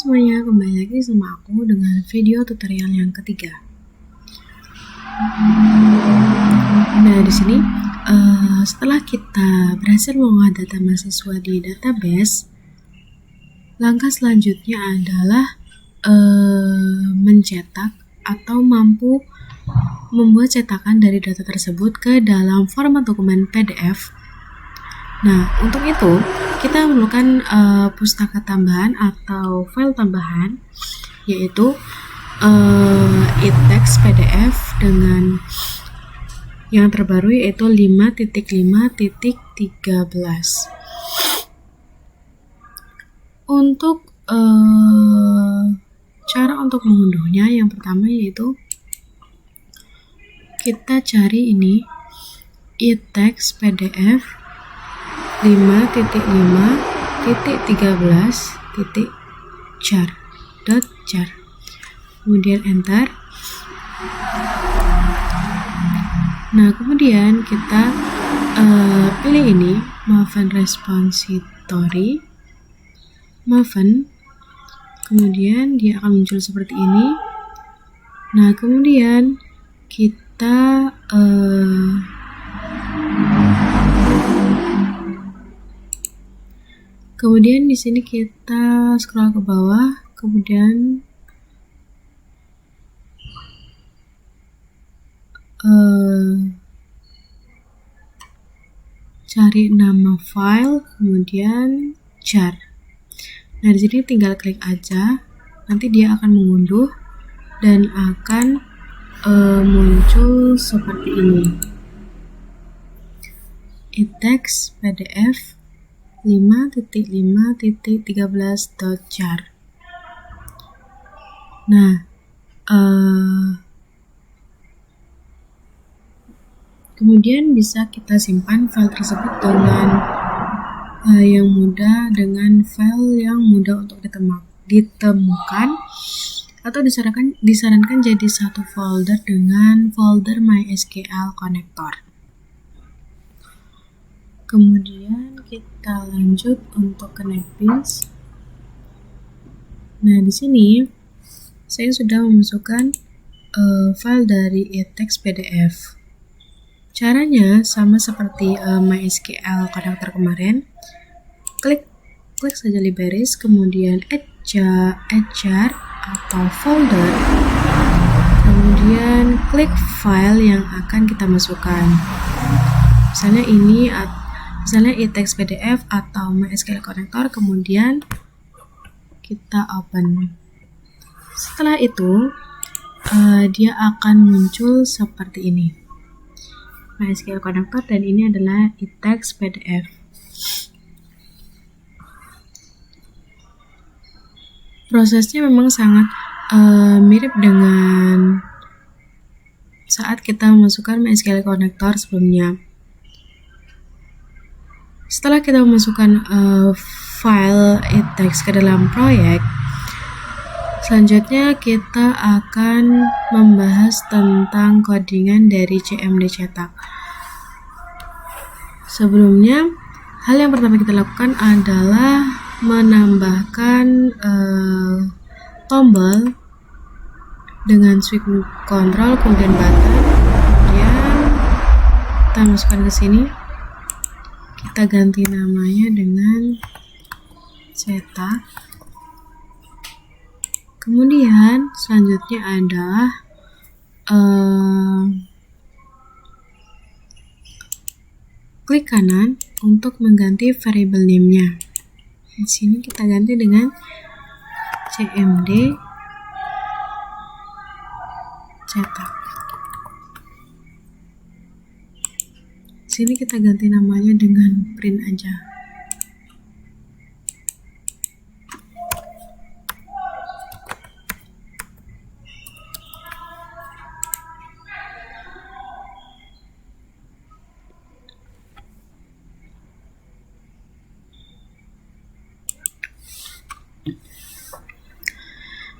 semuanya, kembali lagi sama aku dengan video tutorial yang ketiga. Nah, di sini setelah kita berhasil mengolah data mahasiswa di database, langkah selanjutnya adalah mencetak atau mampu membuat cetakan dari data tersebut ke dalam format dokumen PDF. Nah, untuk itu kita memerlukan pustaka tambahan atau file tambahan, yaitu e-text PDF dengan yang terbaru yaitu 5.5.13. Untuk cara untuk mengunduhnya, yang pertama yaitu kita cari ini e-text PDF 5.5.13.jar, kemudian enter. Nah, kemudian kita pilih ini Maven Repository, Maven, kemudian dia akan muncul seperti ini. Nah, kemudian kita kemudian di sini kita scroll ke bawah, kemudian cari nama file, kemudian jar. Nah, di sini tinggal klik aja, nanti dia akan mengunduh dan akan muncul seperti ini. e-text PDF 5.5.13.jar. Nah, kemudian bisa kita simpan file tersebut dengan yang mudah, dengan file yang mudah untuk ditemukan, atau disarankan jadi satu folder dengan folder MySQL Connector. Kemudian kita lanjut untuk ke NetBeans. Nah, di sini saya sudah memasukkan file dari e-text PDF. Caranya sama seperti MySQL Connector kemarin. Klik saja libraries, kemudian add jar atau folder, kemudian klik file yang akan kita masukkan. Misalnya e-text PDF atau MySQL Connector, kemudian kita open. Setelah itu dia akan muncul seperti ini, MySQL Connector, dan ini adalah e-text PDF. Prosesnya memang sangat mirip dengan saat kita memasukkan MySQL Connector sebelumnya. Setelah kita memasukkan file e-text ke dalam proyek, selanjutnya kita akan membahas tentang codingan dari CMD cetak. Sebelumnya, hal yang pertama kita lakukan adalah menambahkan tombol dengan switch control, kemudian button, kemudian kita masukkan ke sini. Kita ganti namanya dengan cetak. Kemudian selanjutnya adalah klik kanan untuk mengganti variable name-nya. Di sini kita ganti dengan CMD cetak. Sini kita ganti namanya dengan print aja.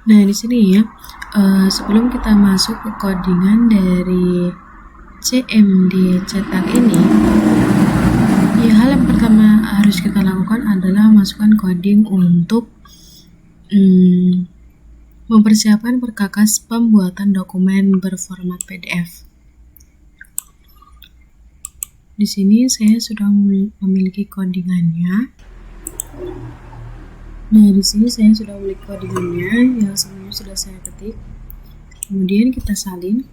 Nah, di sini ya, sebelum kita masuk ke codingan dari CMD cetak ini, ya hal yang pertama harus kita lakukan adalah masukkan coding untuk mempersiapkan perkakas pembuatan dokumen berformat PDF. Di sini saya sudah memiliki codingannya. Nah, di sini saya sudah memiliki codingannya yang sebelumnya sudah saya ketik. Kemudian kita salin.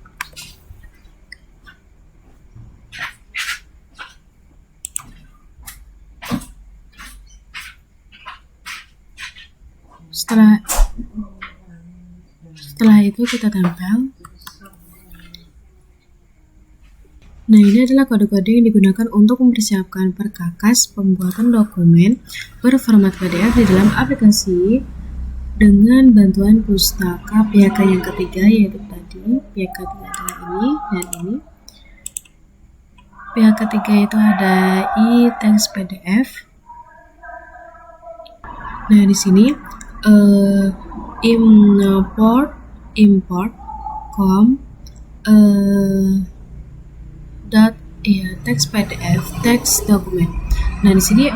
Setelah itu kita tempel. Nah, ini adalah kode-kode yang digunakan untuk mempersiapkan perkakas pembuatan dokumen berformat PDF di dalam aplikasi dengan bantuan pustaka pihak yang ketiga, yaitu tadi pihak ketiga adalah ini dan ini. Pihak ketiga itu ada e-text PDF. Nah, di sini import com text PDF text dokumen. Nah, di sini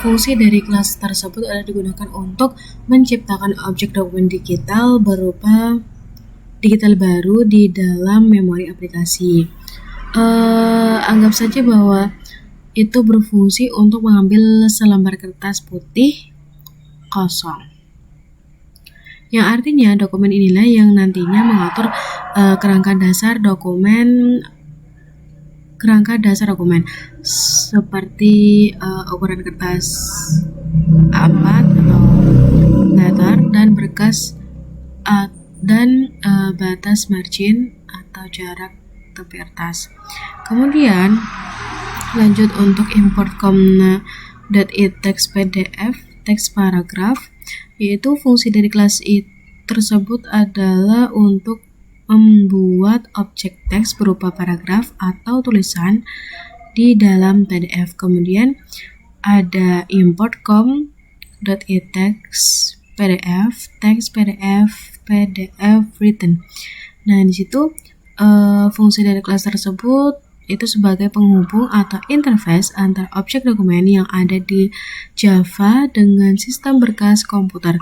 fungsi dari kelas tersebut adalah digunakan untuk menciptakan objek dokumen digital berupa digital baru di dalam memori aplikasi. Anggap saja bahwa itu berfungsi untuk mengambil selembar kertas putih kosong, yang artinya dokumen inilah yang nantinya mengatur kerangka dasar dokumen seperti ukuran kertas A4 atau letter dan berkas dan batas margin atau jarak tepi kertas. Kemudian lanjut untuk import com.itext PDF text paragraph, yaitu fungsi dari kelas tersebut adalah untuk membuat objek teks berupa paragraf atau tulisan di dalam PDF. Kemudian ada import com.itext PDF text PDF written. Nah, di situ fungsi dari kelas tersebut itu sebagai penghubung atau interface antara objek dokumen yang ada di Java dengan sistem berkas komputer.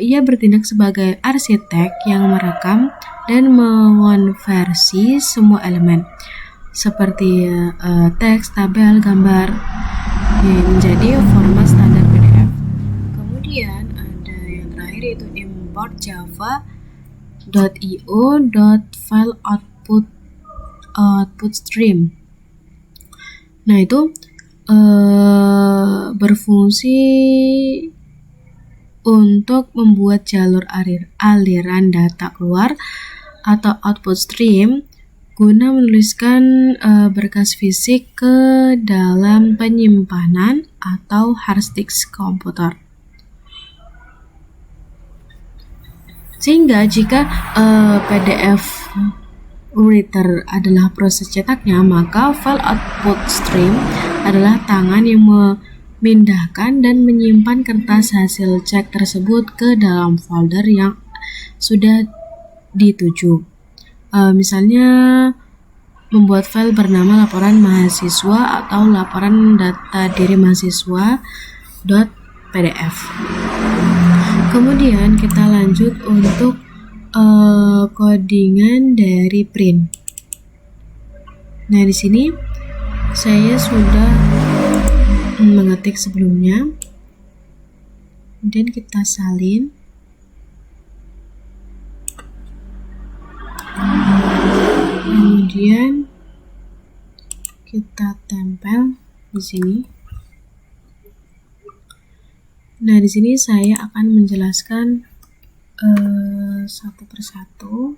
Ia bertindak sebagai arsitek yang merekam dan mengonversi semua elemen seperti teks, tabel, gambar menjadi format standar PDF. Kemudian ada yang terakhir yaitu import java.io.file output stream. Nah, itu berfungsi untuk membuat jalur aliran data keluar atau output stream guna menuliskan berkas fisik ke dalam penyimpanan atau hard disk komputer. Sehingga jika PDF writer adalah proses cetaknya, maka file output stream adalah tangan yang memindahkan dan menyimpan kertas hasil cek tersebut ke dalam folder yang sudah dituju. Misalnya membuat file bernama laporan mahasiswa atau laporan data diri mahasiswa .pdf. Kemudian kita lanjut untuk codingan dari print. Nah, di sini saya sudah mengetik sebelumnya, dan kita salin. Kemudian kita tempel di sini. Nah, di sini saya akan menjelaskan satu persatu.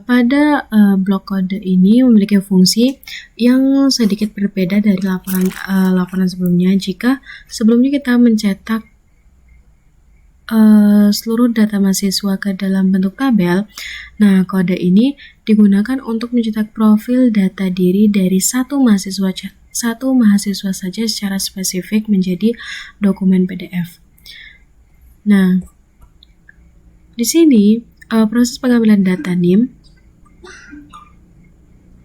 Pada blok kode ini memiliki fungsi yang sedikit berbeda dari laporan sebelumnya. Jika sebelumnya kita mencetak seluruh data mahasiswa ke dalam bentuk tabel, nah kode ini digunakan untuk mencetak profil data diri dari satu mahasiswa saja secara spesifik menjadi dokumen PDF. Nah, di sini proses pengambilan data NIM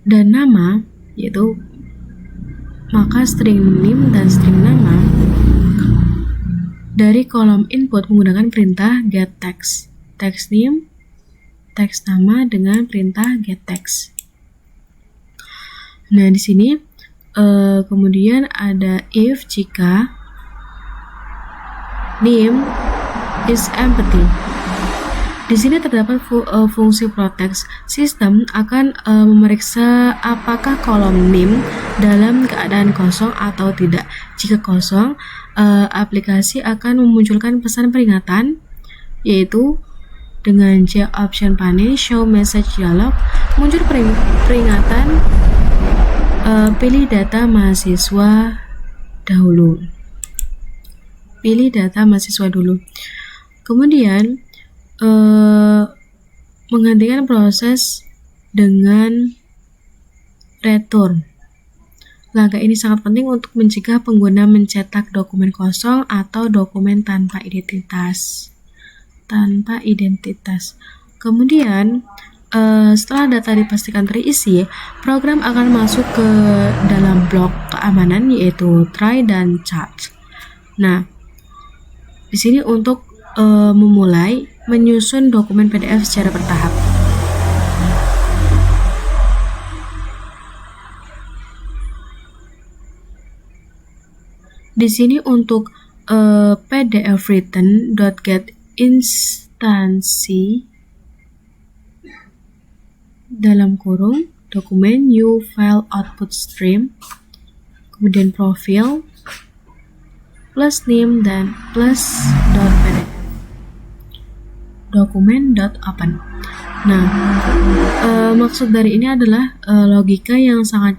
dan nama, yaitu maka string NIM dan string nama dari kolom input menggunakan perintah getText. Text name, teks nama dengan perintah getText. Nah, di sini kemudian ada if jika name is empty. Di sini terdapat fungsi protect. Sistem akan memeriksa apakah kolom name dalam keadaan kosong atau tidak. Jika kosong, aplikasi akan memunculkan pesan peringatan, yaitu dengan J option pane show message dialog muncul peringatan pilih data mahasiswa dahulu. Pilih data mahasiswa dulu. Kemudian menggantikan proses dengan return. Langkah ini sangat penting untuk mencegah pengguna mencetak dokumen kosong atau dokumen tanpa identitas. Kemudian setelah data dipastikan terisi, program akan masuk ke dalam blok keamanan yaitu try dan catch. Nah, di sini untuk memulai menyusun dokumen PDF secara bertahap. Di sini untuk PDF written.get instansi dalam kurung dokumen new file output stream, kemudian profil plus name dan plus .pdf dokumen.open. Nah, maksud dari ini adalah logika yang sangat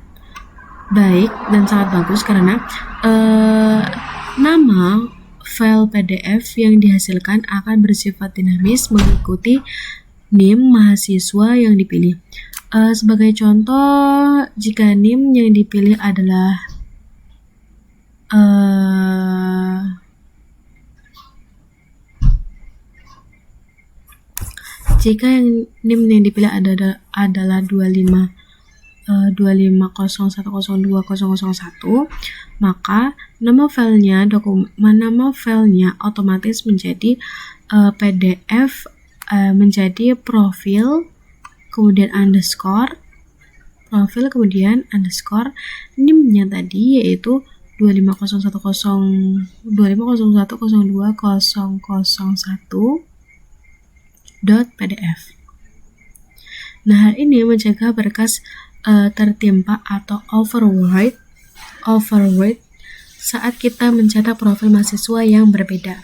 baik dan sangat bagus karena nama file PDF yang dihasilkan akan bersifat dinamis mengikuti NIM mahasiswa yang dipilih. Sebagai contoh, jika NIM yang dipilih adalah adalah 2501020001, maka nama filenya otomatis menjadi PDF menjadi profil kemudian underscore profil kemudian underscore NIM-nya tadi yaitu 2501020001.pdf. Nah, hal ini mencegah berkas tertimpa atau overwrite saat kita mencetak profil mahasiswa yang berbeda.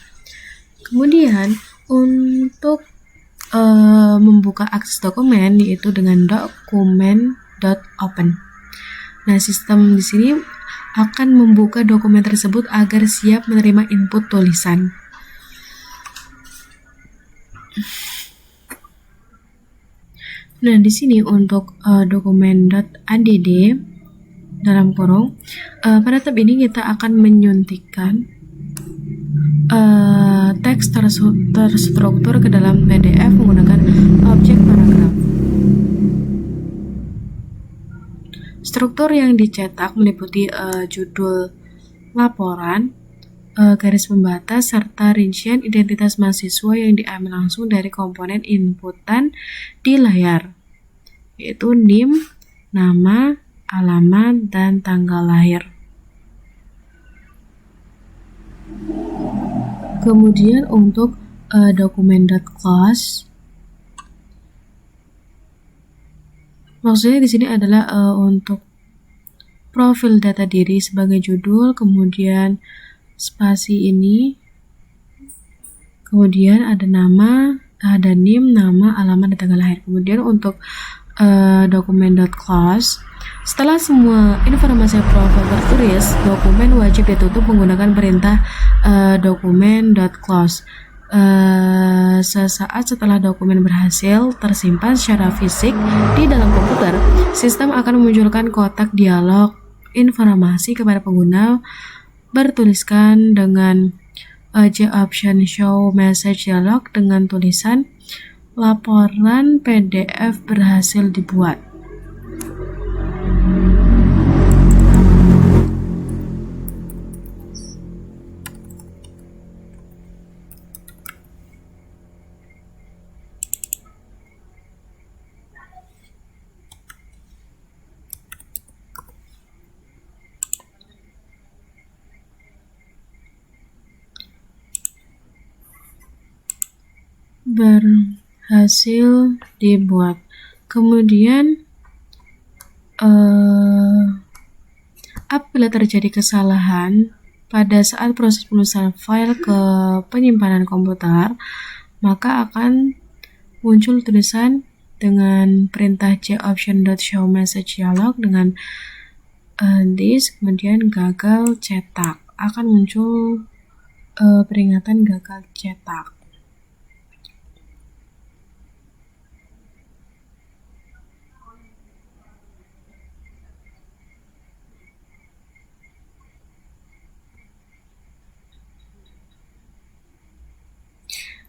Kemudian untuk membuka akses dokumen yaitu dengan dokumen.open. Nah, sistem di sini akan membuka dokumen tersebut agar siap menerima input tulisan. Nah, di sini untuk dokumen.add dalam kurung pada tab ini kita akan menyuntikkan teks terstruktur ke dalam PDF menggunakan objek paragraf. Struktur yang dicetak meliputi judul laporan, garis pembatas, serta rincian identitas mahasiswa yang diambil langsung dari komponen inputan di layar, yaitu NIM, nama, alamat, dan tanggal lahir. Kemudian untuk dokumen.class, maksudnya di sini adalah untuk profil data diri sebagai judul, kemudian spasi ini, kemudian ada nama, ada NIM, nama, alamat, dan tanggal lahir. Kemudian untuk dokumen.class, setelah semua informasi profil tertulis, dokumen wajib ditutup menggunakan perintah dokumen.close. Sesaat setelah dokumen berhasil tersimpan secara fisik di dalam komputer, sistem akan memunculkan kotak dialog informasi kepada pengguna bertuliskan dengan J option show message dialog dengan tulisan laporan PDF berhasil dibuat. berhasil dibuat. Kemudian apabila terjadi kesalahan pada saat proses penulisan file ke penyimpanan komputer, maka akan muncul tulisan dengan perintah joption.show message dialog dengan this, kemudian gagal cetak. Akan muncul peringatan gagal cetak.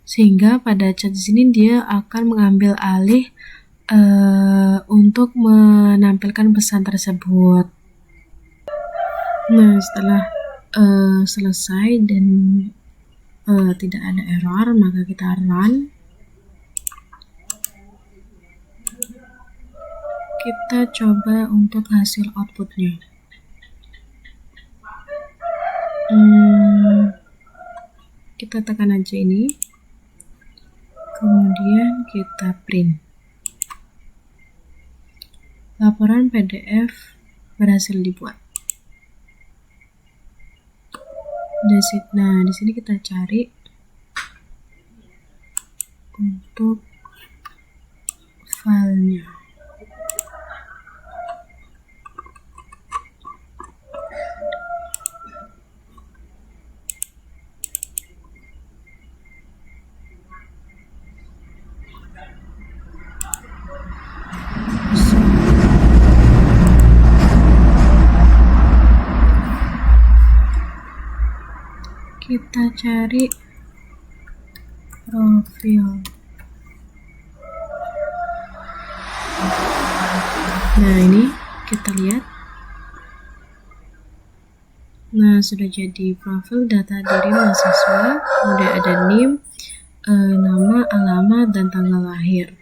Sehingga pada chat di sini dia akan mengambil alih untuk menampilkan pesan tersebut. Nah, setelah selesai dan tidak ada error, maka kita run. Kita coba untuk hasil outputnya. Kita tekan aja ini, kemudian kita print. Laporan PDF berhasil dibuat. Nah, di sini kita cari untuk filenya. Kita cari profil. Nah, ini kita lihat. Nah, sudah jadi profil data diri mahasiswa, kemudian ada NIM, nama, alamat, dan tanggal lahir.